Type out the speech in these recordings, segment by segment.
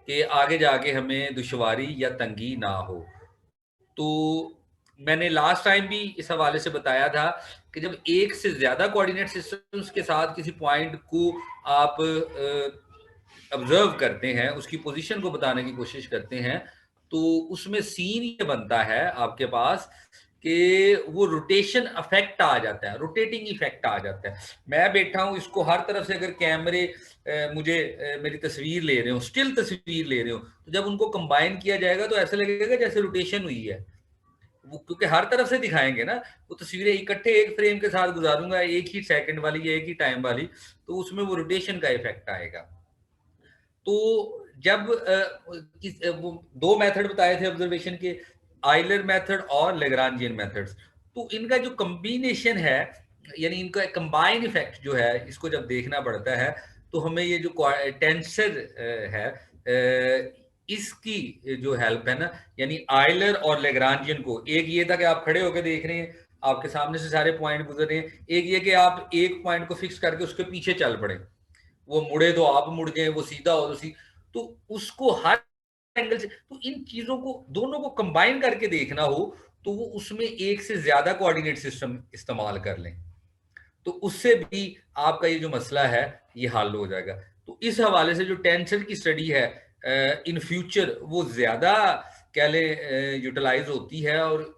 कि आगे जाके हमें दुश्वारी या तंगी ना हो। तो मैंने लास्ट टाइम भी इस हवाले से बताया था कि जब एक से ज़्यादा कोऑर्डिनेट सिस्टम्स के साथ किसी पॉइंट को आप ऑब्जर्व करते हैं, उसकी पोजीशन को बताने की कोशिश करते हैं, तो उसमें सीन ये बनता है आपके पास कि वो रोटेशन इफेक्ट आ जाता है, रोटेटिंग इफेक्ट आ जाता है। मैं बैठा हूँ, इसको हर तरफ से अगर कैमरे मुझे मेरी तस्वीर ले रहे हो, स्टिल तस्वीर ले रहे हो, तो जब उनको कंबाइन किया जाएगा तो ऐसा लगेगा जैसे रोटेशन हुई है। वो क्योंकि हर तरफ से दिखाएंगे ना, वो तस्वीरें इकट्ठे एक फ्रेम के साथ गुजारूंगा, एक ही सेकंड वाली या एक ही टाइम वाली, तो उसमें वो रोटेशन का इफेक्ट आएगा। तो जब वो दो मेथड बताए थे ऑब्जर्वेशन के, आइलर मेथड और लेग्रांजियन मेथड्स। तो इनका जो कॉम्बिनेशन है, यानी इनका कंबाइन इफेक्ट जो है, इसको जब देखना पड़ता है तो हमें ये जो टेंसर है, इसकी जो हेल्प है ना, यानी आइलर और लेग्रांजियन को, एक ये था कि आप खड़े होकर देख रहे हैं, आपके सामने से सारे पॉइंट गुजर रहे हैं, एक ये कि आप एक पॉइंट को फिक्स करके उसके पीछे चल पड़े, वो मुड़े तो आप मुड़ गए, वो सीधा हो तो तो उसको हर एंगल से, तो इन चीजों को दोनों को कंबाइन करके देखना हो तो वो उसमें एक से ज्यादा कोऑर्डिनेट सिस्टम इस्तेमाल कर लें, तो उससे भी आपका ये जो मसला है ये हल हो जाएगा। तो इस हवाले से जो टेंसर की स्टडी है इन फ्यूचर वो ज्यादा कह लें यूटिलाइज होती है, और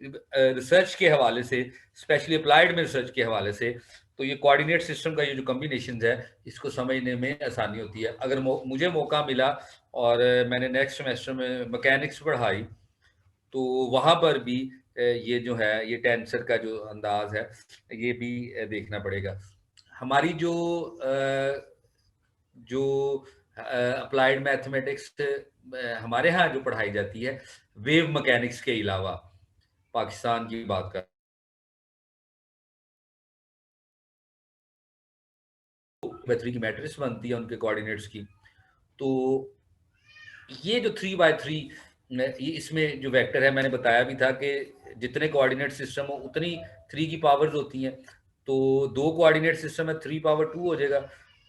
रिसर्च के हवाले से, स्पेशली अप्लाइड में रिसर्च के हवाले से, तो ये कोऑर्डिनेट सिस्टम का ये जो कॉम्बिनेशन है, इसको समझने में आसानी होती है। अगर मुझे मौका मिला और मैंने नेक्स्ट सेमेस्टर में मैकेनिक्स पढ़ाई, तो वहाँ पर भी ये जो है, ये टेंसर का जो अंदाज है, ये भी देखना पड़ेगा। हमारी जो अप्लाइड मैथमेटिक्स हमारे यहाँ जो पढ़ाई जाती है, वेव मैकेनिक्स के अलावा, पाकिस्तान की बात कर, ज्योमेट्री की मैट्रिक्स बनती है उनके कोऑर्डिनेट्स की। तो ये जो 3 बाय 3, ये इसमें जो वेक्टर है, मैंने बताया भी था कि जितने कोऑर्डिनेट सिस्टम हो उतनी 3 की पावर्स होती हैं, तो 2 कोऑर्डिनेट सिस्टम है, 3 पावर 2 हो जाएगा,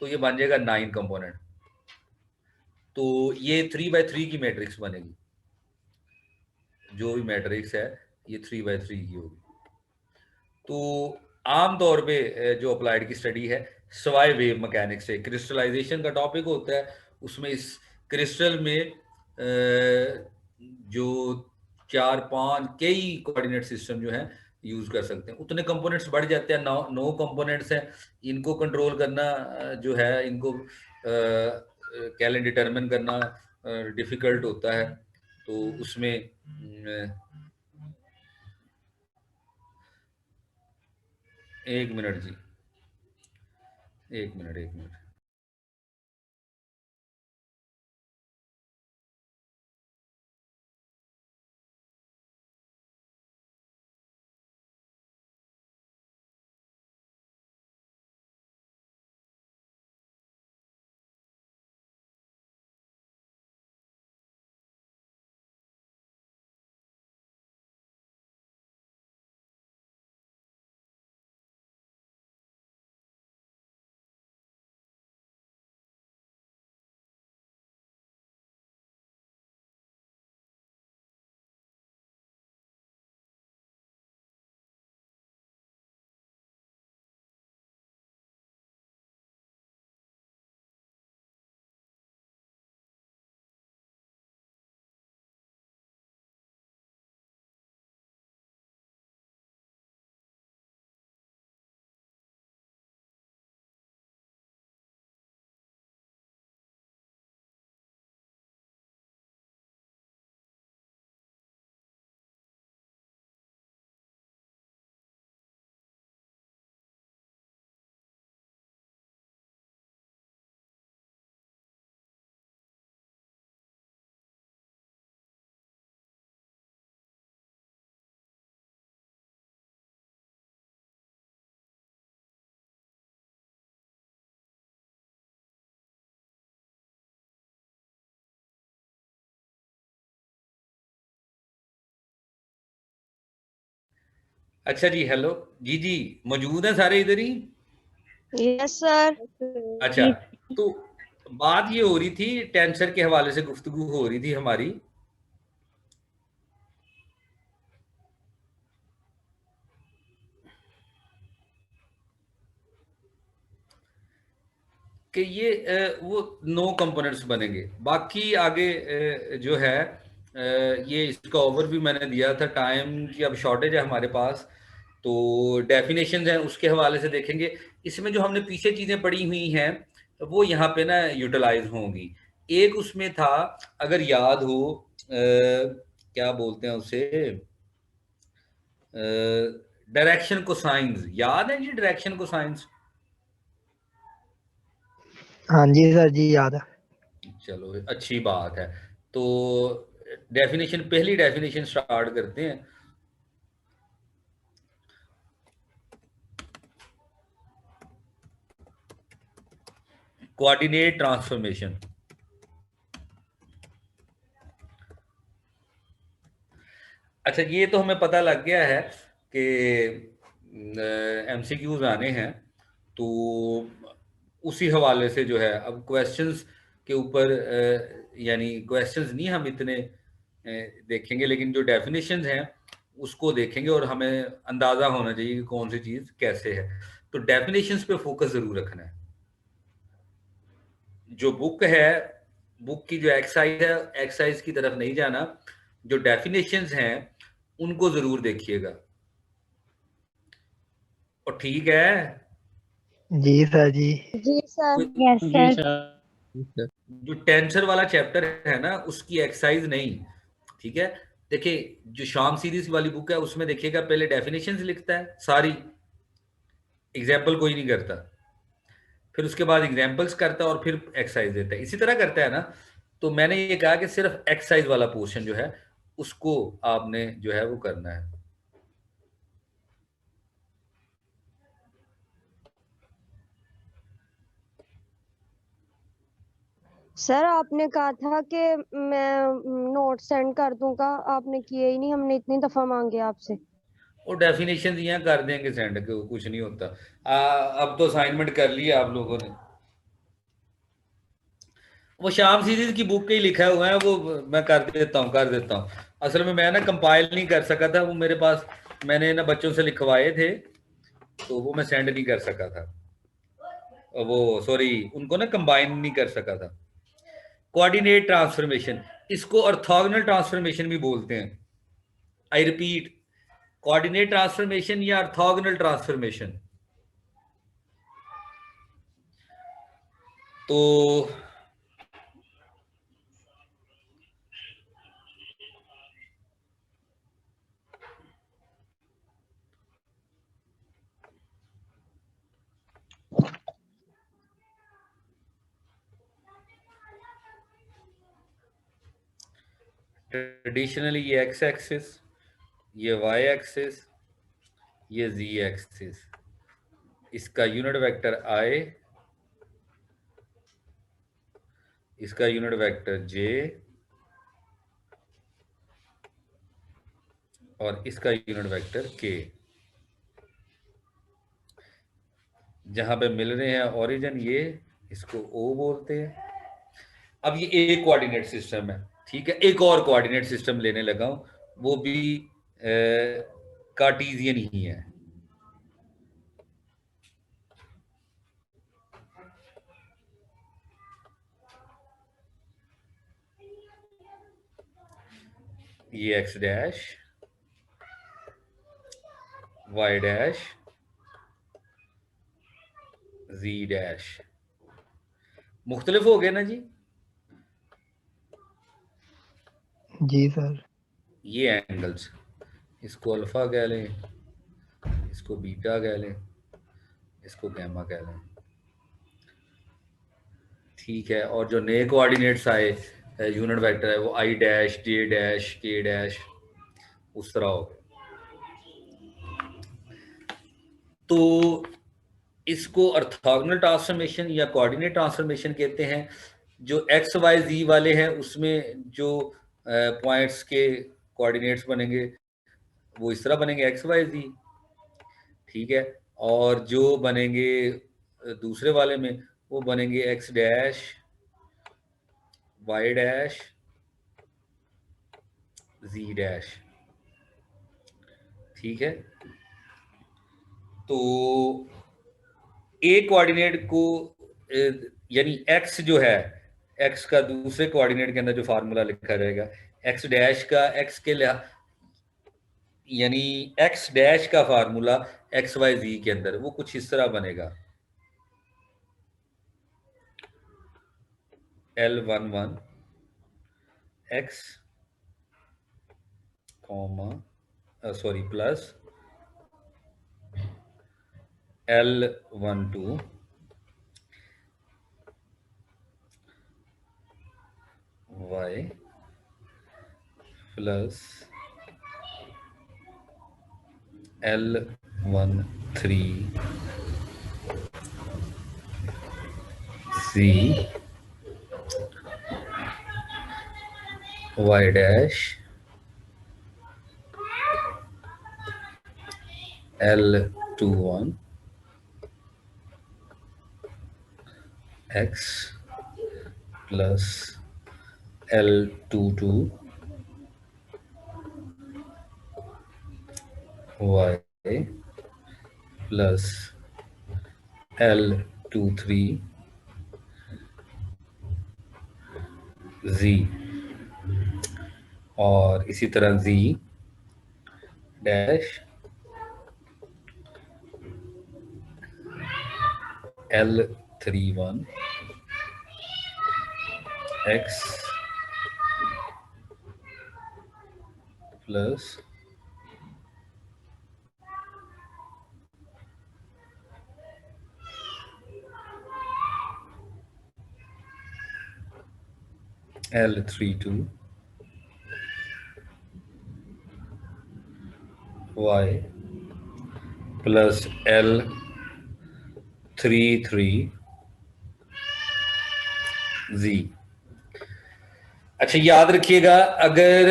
तो ये बन जाएगा 9 कंपोनेंट। तो ये 3 बाय 3 की मैट्रिक्स बनेगी, जो भी मैट्रिक्स है ये 3 बाय 3 की होगी। तो आमतौर पे जो अप्लाइड की स्टडी है, सवाई वेव मैकेनिक्स से क्रिस्टलाइजेशन का टॉपिक होता है, उसमें इस क्रिस्टल में जो 4 5 कई कोऑर्डिनेट सिस्टम जो है यूज कर सकते हैं। उतने कंपोनेंट्स बढ़ जाते हैं, 9 कंपोनेंट्स हैं, इनको कंट्रोल करना जो है, इनको कैलेंडर डिटरमिन करना डिफिकल्ट होता है। तो उसमें 1 मिनट जी, 1 मिनट 1 मिनट। अच्छा जी, हेलो जी, जी मौजूद हैं सारे इधर ही? Yes sir. अच्छा, तो बात ये हो रही थी, टेंसर के हवाले से गुफ्तगू हो रही थी हमारी। कि ये वो 9 कंपोनेंट्स बनेंगे। बाकी आगे जो है ये इसका ओवरव्यू मैंने दिया था। टाइम की अब शॉर्टेज है हमारे पास, तो डेफिनेशंस हैं उसके हवाले से देखेंगे। इसमें जो हमने पीछे चीज़ें पढ़ी हुई हैं वो यहाँ पे ना यूटिलाइज होंगी। एक उसमें था, अगर याद हो, क्या बोलते हैं उसे, डायरेक्शन को साइंस याद है जी? डायरेक्शन को साइंस, हाँ जी सर जी, याद है। चलो अच्छी बात है। तो डेफिनेशन, पहली डेफिनेशन स्टार्ट करते हैं। Coordinate transformation. अच्छा, ये तो हमें पता लग गया है कि एमसीक्यूज आने हैं, तो उसी हवाले से जो है अब क्वेश्चंस के ऊपर यानी क्वेश्चंस नहीं हम इतने देखेंगे, लेकिन जो डेफिनेशंस हैं उसको देखेंगे और हमें अंदाजा होना चाहिए कि कौन सी चीज कैसे है। तो डेफिनेशंस पे फोकस जरूर रखना है। जो बुक है, बुक की जो एक्सरसाइज है, एक्सरसाइज की तरफ नहीं जाना, जो डेफिनेशंस हैं उनको जरूर देखिएगा। और ठीक है, जी सर जी। जी सर। कोई यस जी सर। सर। जो टेंसर वाला चैप्टर है ना उसकी एक्सरसाइज नहीं, ठीक है। देखिए, जो शाम सीरीज वाली बुक है उसमें देखिएगा पहले डेफिनेशंस लिखता है सारी, एग्जाम्पल कोई नहीं करता, फिर उसके बाद एग्जाम्पल्स करता है और फिर एक्सरसाइज देता है, इसी तरह करता है ना। तो मैंने ये कहा कि सिर्फ एक्सरसाइज वाला पोर्शन जो है उसको आपने जो है वो करना है। सर आपने कहा था कि मैं नोट सेंड कर दूंगा, आपने किए ही नहीं, हमने इतनी दफा मांगे आपसे। और डेफिनेशन यहाँ कर देंगे सेंड, कुछ नहीं होता। अब तो असाइनमेंट कर लिया आप लोगों ने। वो शाम सीरीज की बुक के ही लिखा हुआ है, वो मैं कर देता हूँ। असल में मैं ना कंपाइल नहीं कर सका था, वो मेरे पास मैंने ना बच्चों से लिखवाए थे, तो वो मैं सेंड नहीं कर सका था। वो सॉरी, उनको ना कंबाइन नहीं कर सका था। कोऑर्डिनेट ट्रांसफॉर्मेशन, इसको ऑर्थोगोनल ट्रांसफॉर्मेशन भी बोलते हैं। आई रिपीट, कोऑर्डिनेट ट्रांसफॉर्मेशन या ऑर्थोगोनल ट्रांसफॉर्मेशन। तो ट्रेडिशनली ये एक्स एक्सिस, ये वाई एक्सिस, ये जी एक्सिस, इसका यूनिट वेक्टर आई, इसका यूनिट वेक्टर जे, और इसका यूनिट वेक्टर के। जहां पे मिल रहे हैं ओरिजिन, ये इसको ओ बोलते हैं। अब ये एक कोऑर्डिनेट सिस्टम है, ठीक है। एक और कोऑर्डिनेट सिस्टम लेने लगा हूं, वो भी कार्टीजियन ही है। ये x dash, y dash, z dash, मुख्तलिफ हो गए ना जी। जी सर। ये एंगल्स, इसको अल्फा कह लें, इसको बीटा कह लें, इसको गैमा कह लें, ठीक है। और जो नए कोऑर्डिनेट्स आए, यूनिट वेक्टर है, वो आई डैश, जे डैश, के डैश, उस तरह हो गए। तो इसको ऑर्थोगोनल ट्रांसफॉर्मेशन या कोऑर्डिनेट ट्रांसफॉर्मेशन कहते हैं। जो एक्स वाई जी वाले हैं उसमें जो पॉइंट्स के कोऑर्डिनेट्स बनेंगे वो इस तरह बनेंगे, एक्स वाई जी, ठीक है। और जो बनेंगे दूसरे वाले में, वो बनेंगे x dash, y dash z dash. ठीक है, तो ए कोऑर्डिनेट को यानी एक्स जो है, एक्स का दूसरे कोऑर्डिनेट के अंदर जो फार्मूला लिखा रहेगा, एक्स डैश का एक्स के यानी एक्स डैश का फार्मूला एक्स वाई जी के अंदर वो कुछ इस तरह बनेगा, L11 x comma sorry plus L12 y plus L13 C y dash L21 x plus L22 y plus L23 z और इसी तरह z dash L31 x plus L32 y plus L33 z। अच्छा याद रखिएगा, अगर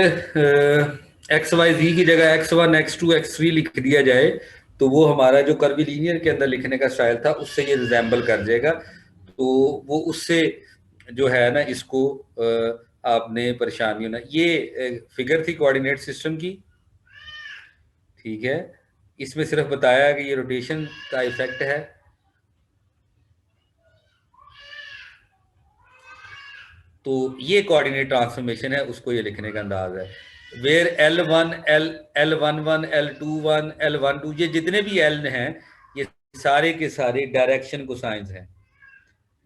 एक्स वाई जी की जगह x1 x2 x3 लिख दिया जाए तो वो हमारा जो कर्विलीनियर के अंदर लिखने का स्टाइल था उससे ये रिजेंबल कर जाएगा, तो वो उससे जो है ना इसको आपने परेशानी होना। ये फिगर थी कोऑर्डिनेट सिस्टम की, ठीक है, इसमें सिर्फ बताया कि ये रोटेशन का इफेक्ट है। तो ये कोऑर्डिनेट ट्रांसफॉर्मेशन है, उसको ये लिखने का अंदाज है। Where L1 L11 L21 L12 ये जितने भी L हैं ये सारे के सारे डायरेक्शन कोसाइंस हैं,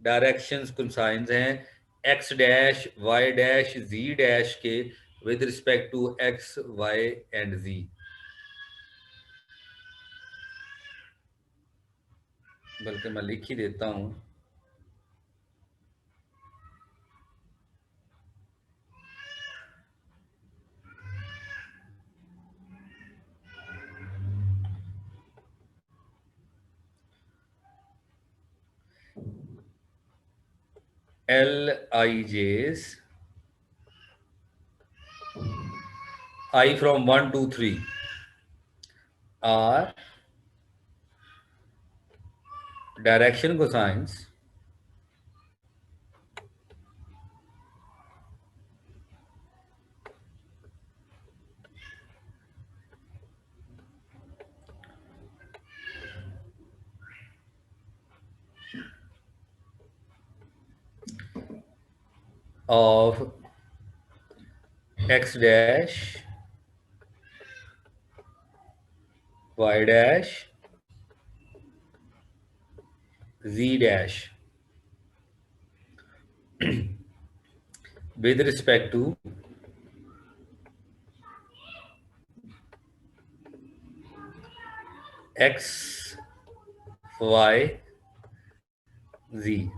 डायरेक्शंस कोसाइंस हैं x dash y dash z dash के with respect to x y and z। बल्कि मैं लिख ही देता हूं, LIJs I from 1 to 3 are direction cosines of x dash y dash z dash with respect to x y z।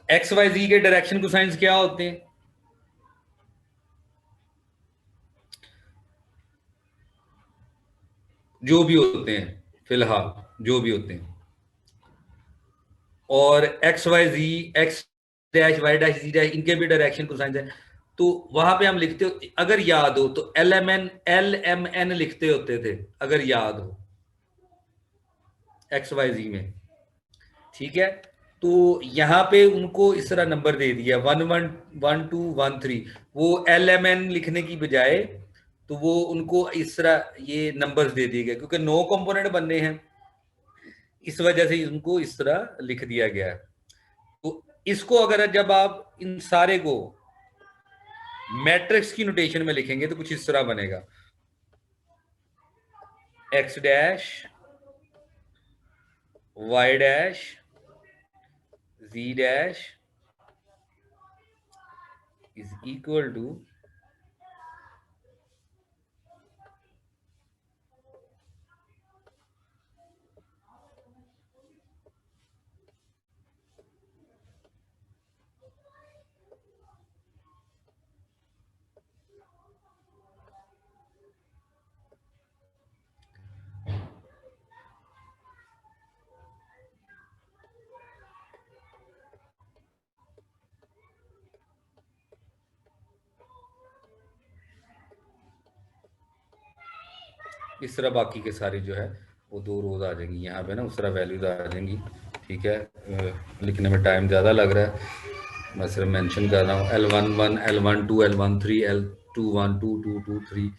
X y z के direction cosines क्या होते हैं? जो भी होते हैं, फिलहाल जो भी होते हैं, और एक्स वाई जी x dash y dash z dash इनके भी डायरेक्शन कोसाइंस हैं। तो वहां पे हम लिखते हो, अगर याद हो तो LMN लिखते होते थे, अगर याद हो एक्स वाई जी में, ठीक है। तो यहाँ पे उनको इस तरह नंबर दे दिया 1 1 1 2 1 3, वो LMN लिखने की बजाय तो वो उनको इस तरह ये नंबर्स दे दिए गए, क्योंकि 9 कंपोनेंट बनने हैं, इस वजह से उनको इस तरह लिख दिया गया है। तो इसको अगर जब आप इन सारे को मैट्रिक्स की नोटेशन में लिखेंगे तो कुछ इस तरह बनेगा, x dash y dash z dash is equal to इस तरह बाकी के सारे जो है वो 2 रोज आ जाएंगी यहाँ पे ना, उस तरह वैल्यूज आ जाएंगी। ठीक है, लिखने में टाइम ज़्यादा लग रहा है, मैं सिर्फ मेंशन कर रहा हूँ L1 1 L1 2 L1 3 L2 1 2 2 2 3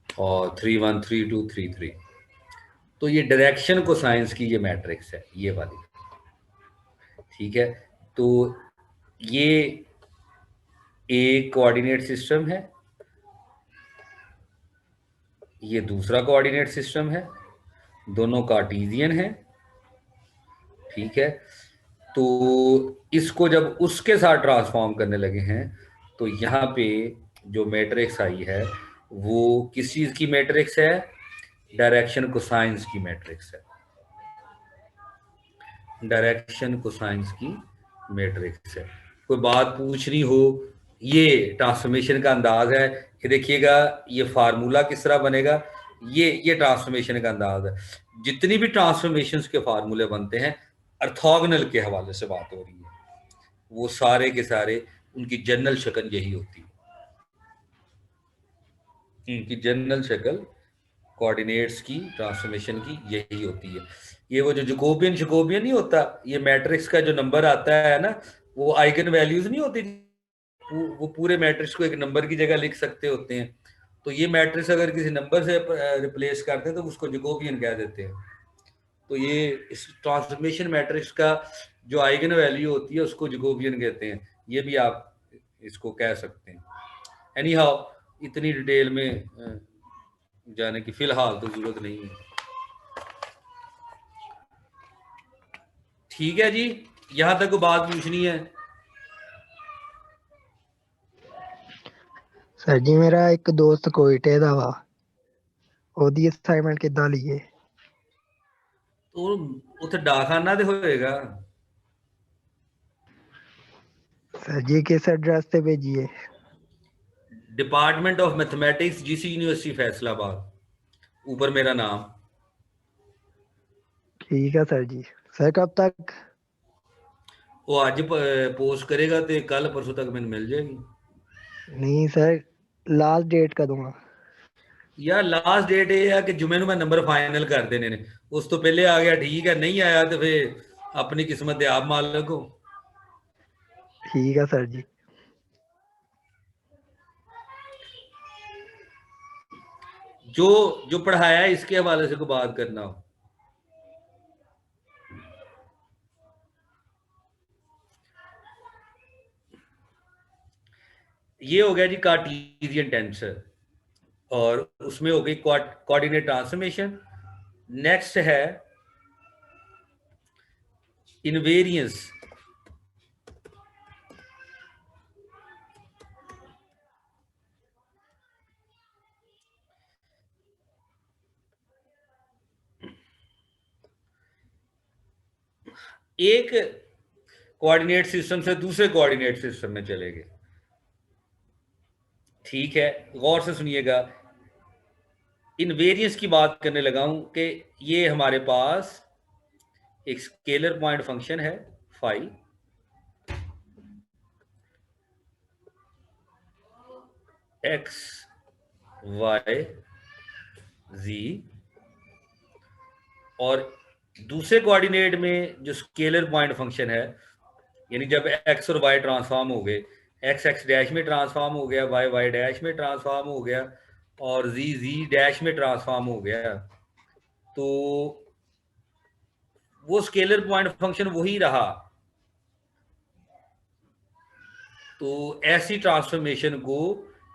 और 3 1 3 2 3 3। तो ये डायरेक्शन को साइंस की ये मैट्रिक्स है ये वाली। ठीक है, तो ये एक कोऑर्डिनेट सिस्टम है, ये दूसरा कोऑर्डिनेट सिस्टम है, दोनों कार्टेशियन है। ठीक है, तो इसको जब उसके साथ ट्रांसफॉर्म करने लगे हैं तो यहाँ पे जो मैट्रिक्स आई है वो किस चीज की मैट्रिक्स है, डायरेक्शन कोसाइंस की मैट्रिक्स है, डायरेक्शन कोसाइंस की मैट्रिक्स है। कोई बात पूछनी हो, ये ट्रांसफॉर्मेशन का अंदाज है कि देखिएगा ये फार्मूला किस तरह बनेगा, ये ट्रांसफॉर्मेशन का अंदाज है। जितनी भी ट्रांसफॉर्मेशंस के फार्मूले बनते हैं ऑर्थोगोनल के हवाले से बात हो रही है, वो सारे के सारे उनकी जनरल शक्ल यही होती है, उनकी जनरल शक्ल कोऑर्डिनेट्स की ट्रांसफॉर्मेशन की यही होती है। ये वो जो जकोबियन नहीं होता, ये मैट्रिक्स का जो नंबर आता है ना, वो आइगन वैल्यूज नहीं होती, वो पूरे मैट्रिक्स को एक नंबर की जगह लिख सकते होते हैं। तो ये मैट्रिक्स अगर किसी नंबर से रिप्लेस करते हैं तो उसको जकोबियन कह देते हैं। तो ये इस ट्रांसफॉर्मेशन मैट्रिक्स का जो आइगन वैल्यू होती है उसको जकोबियन कहते हैं, ये भी आप इसको कह सकते हैं। एनी हाउ इतनी डिटेल में जाने की फिलहाल तो जरूरत नहीं है। ठीक है जी, यहां तक बात पूछनी है? सर जी मेरा एक दोस्त कोयटे दा वा, ओदी असाइनमेंट किद्दां लईए? तो उत्थे डाकखाना ते होएगा। सर जी किस एड्रेस से भेजिए? Department of mathematics, GC university Faisalabad, ऊपर मेरा नाम। ठीक है सर जी। सर कब तक? वो आज पोस्ट करेगा तो कल परसों तक मैंने मिल जाएगी। नहीं सर, लास्ट डेट कदूंगा? यार लास्ट डेट ये है कि जुमे ਨੂੰ मैं नंबर फाइनल कर देने ने, उस तो पहले आ गया ठीक है, नहीं आया तो फिर अपनी किस्मत दे आप मालिक हो। ठीक है सर जी। जो जो पढ़ाया है इसके हवाले से कोई बात करना हो। ये हो गया जी कार्टेशियन टेंसर, और उसमें हो गई कोऑर्डिनेट ट्रांसफॉर्मेशन। नेक्स्ट है इनवेरियंस। एक कोऑर्डिनेट सिस्टम से दूसरे कोऑर्डिनेट सिस्टम में चले गए। ठीक है, गौर से सुनिएगा, इनवेरियंस की बात करने लगा हूं कि ये हमारे पास एक स्केलर पॉइंट फंक्शन है फाई, एक्स वाई जी, और दूसरे कोऑर्डिनेट में जो स्केलर पॉइंट फंक्शन है, यानी जब एक्स और वाई ट्रांसफॉर्म हो गए, एक्स एक्स डैश में ट्रांसफॉर्म हो गया, वाई वाई डैश में ट्रांसफॉर्म हो गया, और जी जी डैश में ट्रांसफॉर्म हो गया, तो वो स्केलर पॉइंट फंक्शन वही रहा। तो ऐसी ट्रांसफॉर्मेशन को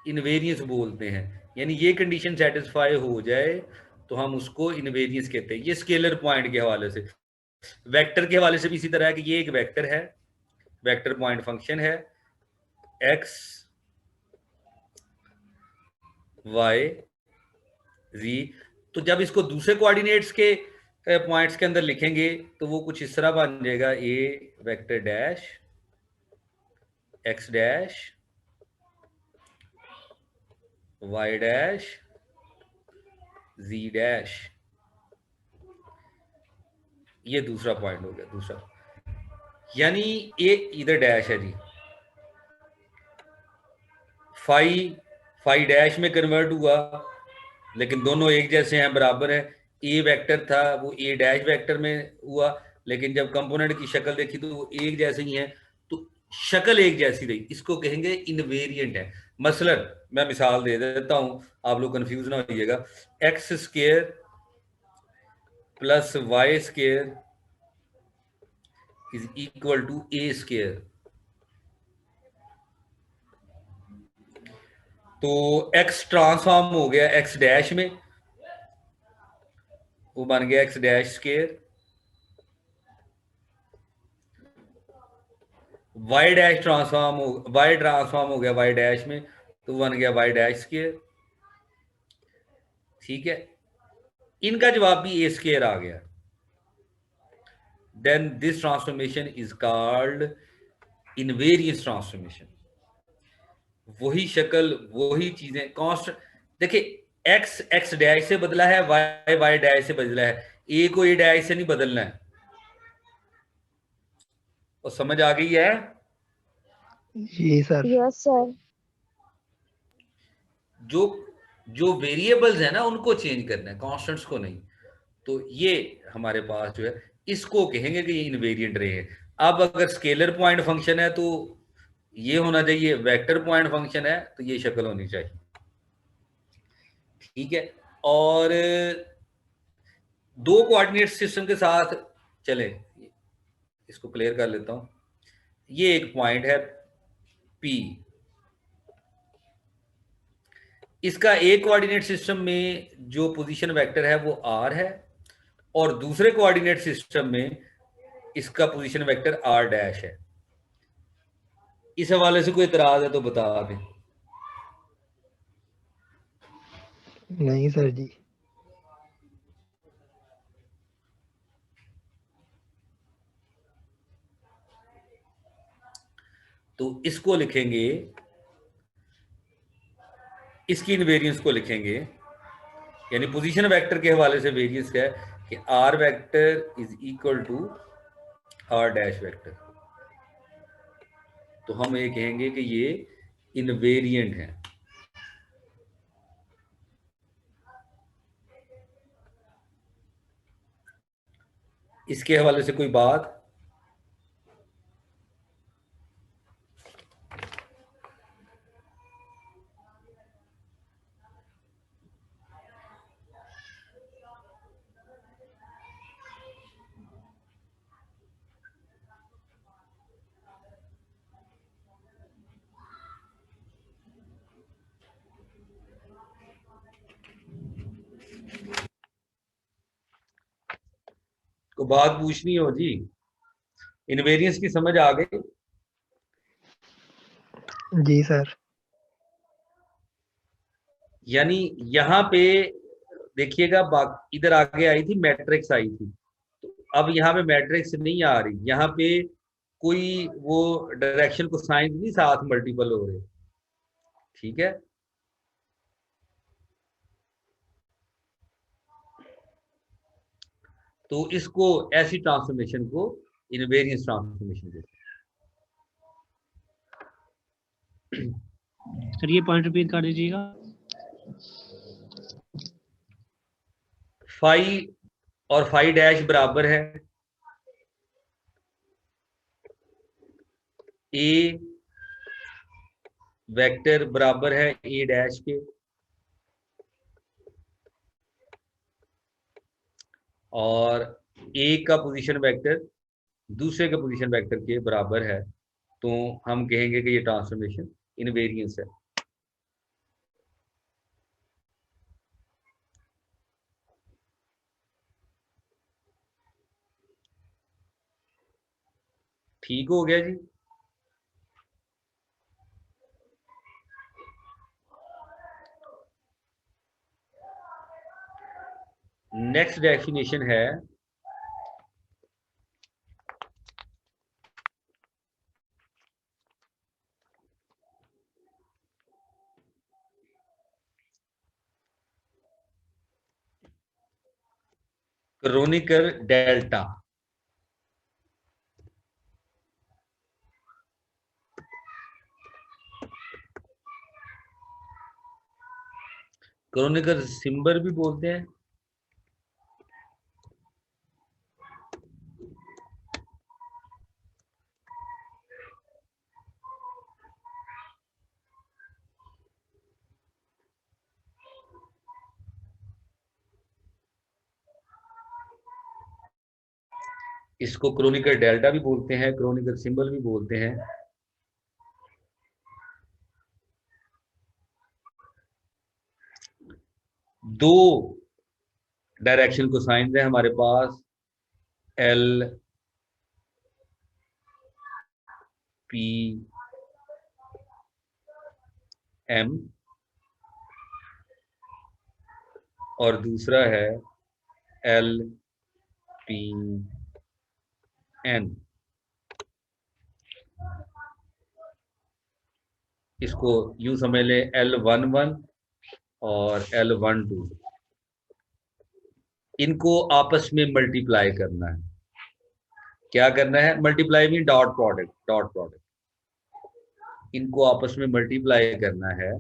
इनवेरियंस बोलते हैं। यानी ये कंडीशन सेटिस्फाई हो जाए तो हम उसको इनवेरियंस कहते हैं। ये स्केलर पॉइंट के हवाले से। वेक्टर के हवाले से भी इसी तरह है कि ये एक वेक्टर है, वेक्टर पॉइंट फंक्शन है एक्स वाई जी। तो जब इसको दूसरे कोऑर्डिनेट्स के पॉइंट्स के अंदर लिखेंगे तो वो कुछ इस तरह बन जाएगा, a vector dash x dash y dash z dash. ये दूसरा पॉइंट हो गया, दूसरा। यानी ए इधर डैश है जी, फाई डैश में कन्वर्ट हुआ, लेकिन दोनों एक जैसे हैं, बराबर है। ए वेक्टर था वो ए डैश वेक्टर में हुआ, लेकिन जब कंपोनेंट की शक्ल देखी तो वो एक जैसे ही है, तो शक्ल एक जैसी रही, इसको कहेंगे इनवेरिएंट है। मसलन मैं मिसाल दे देता हूं, आप लोग कंफ्यूज ना होइएगा। X square plus y square is equal to a square. तो एक्स ट्रांसफॉर्म हो गया एक्स डैश में, वो बन गया x dash square. Y transform हो गया वाई डैश में, तो बन गया वाई डैश स्क्वायर। ठीक है, इनका जवाब भी ए स्क्वायर आ गया। Then this transformation is called invariance transformation. वही शक्ल वही चीजें कांस्टेंट। देखिए एक्स एक्स डैश से बदला है, वाई वाई डैश से बदला है, ए को ए डैश से नहीं बदलना है। और समझ आ गई है? जी सर। Yes sir. जो जो वेरिएबल्स है ना उनको चेंज करना है, कांस्टेंट्स को नहीं। तो ये हमारे पास जो है, इसको कहेंगे कि ये इनवेरिएंट रहे हैं। अब अगर स्केलर पॉइंट फंक्शन है तो ये होना चाहिए, वेक्टर पॉइंट फंक्शन है तो ये शक्ल होनी चाहिए। ठीक है, और दो कोऑर्डिनेट सिस्टम के साथ चले, इसको क्लियर कर लेता हूं। ये एक पॉइंट है P, इसका एक कोऑर्डिनेट सिस्टम में जो पोजीशन वेक्टर है वो R है, और दूसरे कोऑर्डिनेट सिस्टम में इसका पोजीशन वेक्टर R डैश है। इस हवाले से कोई इतराज है तो बता दें। नहीं सर जी। तो इसको लिखेंगे, इसकी इनवेरियंस को लिखेंगे, यानी पोजीशन वेक्टर के हवाले से वेरियंस क्या है कि R vector is equal to R dash vector. तो हम ये कहेंगे कि ये इनवेरिएंट है। इसके हवाले से कोई बात? को बात पूछनी हो जी? इनवेरियंस की समझ आ गई? जी सर। यानी यहां पे देखिएगा, इधर आगे आई थी मैट्रिक्स आई थी, तो अब यहाँ पे मैट्रिक्स नहीं आ रही, यहाँ पे कोई वो डायरेक्शन को साइन नहीं साथ मल्टीपल हो रहे। ठीक है, तो इसको ऐसी ट्रांसफॉर्मेशन को इनवेरियंस ट्रांसफॉर्मेशन कहते हैं। सर ये पॉइंट रिपीट कर दीजिएगा। फाई और फाई डैश बराबर है ए वेक्टर बराबर है ए डैश के, और ए का पोजीशन वेक्टर दूसरे के पोजीशन वेक्टर के बराबर है, तो हम कहेंगे कि ये ट्रांसफॉर्मेशन इनवेरियंस है। ठीक हो गया जी। नेक्स्ट डेफिनेशन है क्रोनिकर डेल्टा। क्रोनिकर सिंबल भी बोलते हैं, इसको क्रोनिकर डेल्टा भी बोलते हैं, क्रोनिकर सिंबल भी बोलते हैं। दो डायरेक्शन को साइन है हमारे पास, एल पी एम और दूसरा है एल पी एन। इसको यूं समझ लें L11 और L12, इनको आपस में मल्टीप्लाई करना है। क्या करना है? Multiply mean dot product, dot product, इनको आपस में मल्टीप्लाई करना है।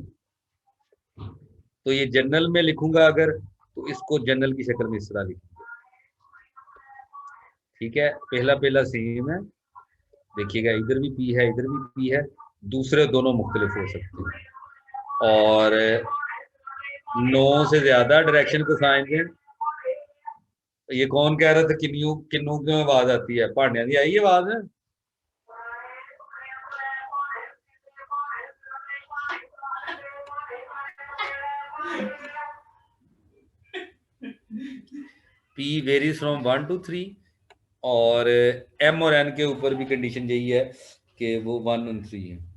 तो ये जनरल में लिखूंगा अगर, तो इसको जनरल की शक्ल में इस तरह लिखूंगा। ठीक है, पहला पहला सेम है, देखिएगा इधर भी पी है इधर भी पी है, दूसरे दोनों मुख्तलिफ हो सकते हैं। और 9 से ज्यादा डायरेक्शन को साइन दें। ये कौन कह रहा था किन्नू किन्नू क्यों आवाज आती है? भांडिया की आई आवाज है? P वेरीज फ्रॉम 1 to 3 और M और N के ऊपर भी कंडीशन यही है कि वो 1 और 3 है।